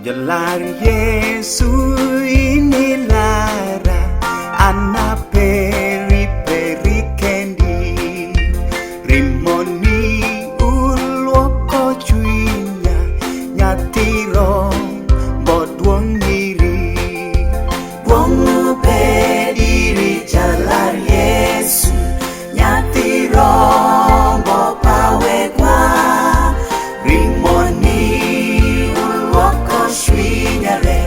Jalar Yesus inilah anak peri kendi rimoni ulwoko chuinya nyatiro bodwong diri pediri jalar Yesus nyatiro bo pawe kwa rimoni Shwinare,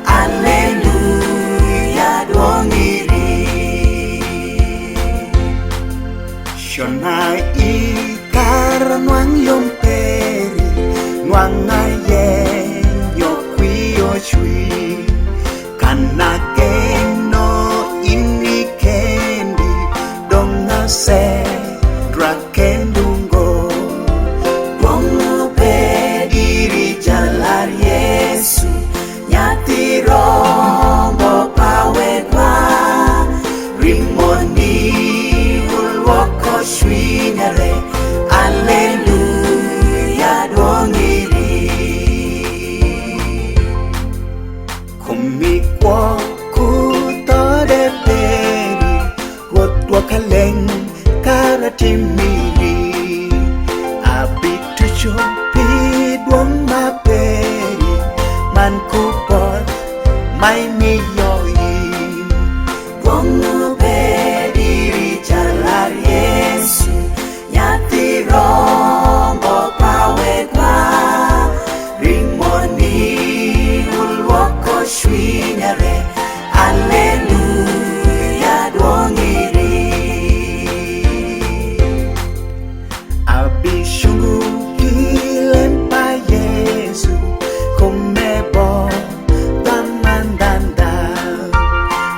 Alleluia, duongiri. Shona ikar nwang yomperi, nwang aye nyokwio shwi, kanageno ini kendi, donga se drakendungo, duongu pediri jalar Yesu nyatiro bo pawe kwa rimoni ulwoko shwinare Alleluia duongiri kumikwo kutode peri wotwa kaleng karatimiri abitucho pidwong maperi man kupot mai mi yoi wongu pediri jalar Yesu nyatiro bo pawe kwa rimoni ulwoko shwinare Alleluia duongiri abishungu kilempa Yesu kumebo tamandanda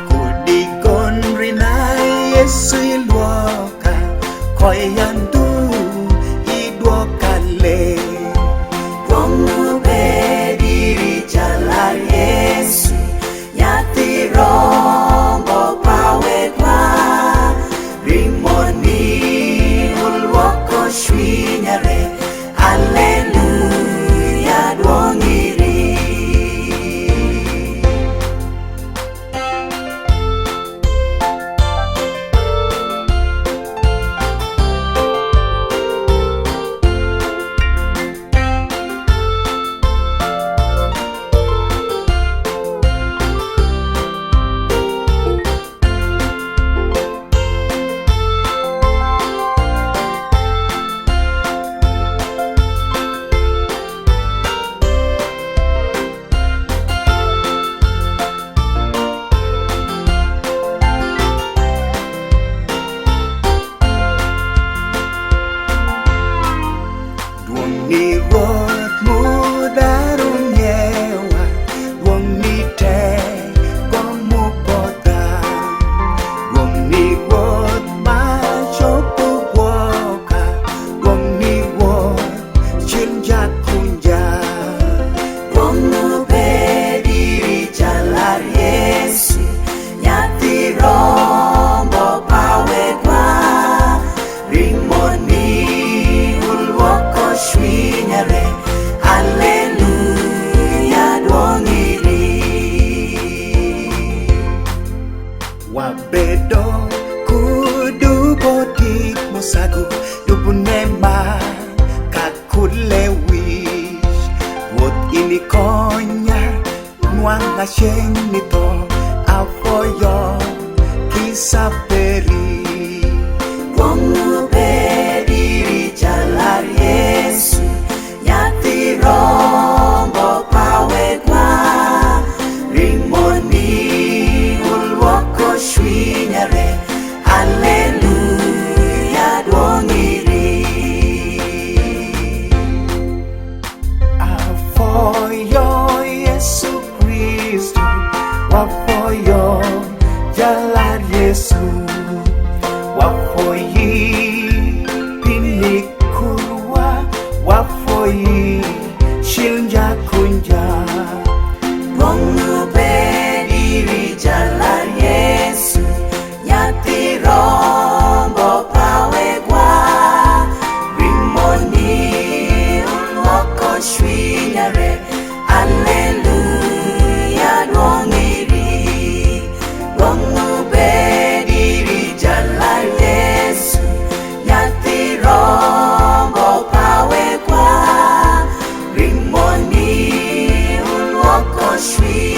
kudigon rina Yesu ilwoka koyandu idwokale wongu pediri jalar Yesu nyatiro bo pawe kwa rimoni ulwoko shwinare Alleluia duongiri shwi